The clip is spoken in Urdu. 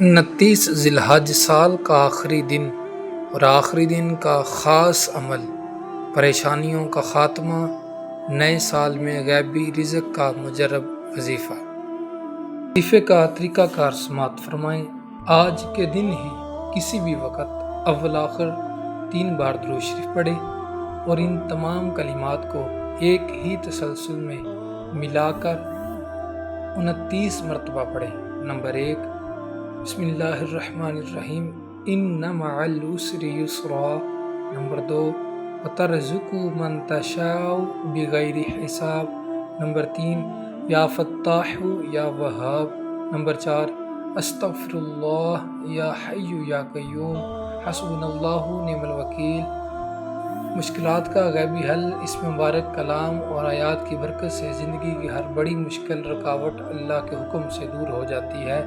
29 ذی الحج سال کا آخری دن اور آخری دن کا خاص عمل، پریشانیوں کا خاتمہ، نئے سال میں غیبی رزق کا مجرب وظیفہ۔ وظیفے کا طریقہ کار سماعت فرمائیں۔ آج کے دن ہی کسی بھی وقت اول آخر 3 بار درود شریف پڑھیں اور ان تمام کلمات کو ایک ہی تسلسل میں ملا کر 29 مرتبہ پڑھیں۔ نمبر 1، بسم اللہ الرحمن الرحیم، ان مع العسر یسرا۔ نمبر 2، وترزق من تشاء بغیر حساب۔ نمبر 3، یا فتاح یا وہاب۔ نمبر 4، استغفر اللہ یا حی یا قیوم، حسبنا اللہ نعم الوکیل۔ مشکلات کا غیبی حل۔ اس مبارک کلام اور آیات کی برکت سے زندگی کی ہر بڑی مشکل رکاوٹ اللہ کے حکم سے دور ہو جاتی ہے۔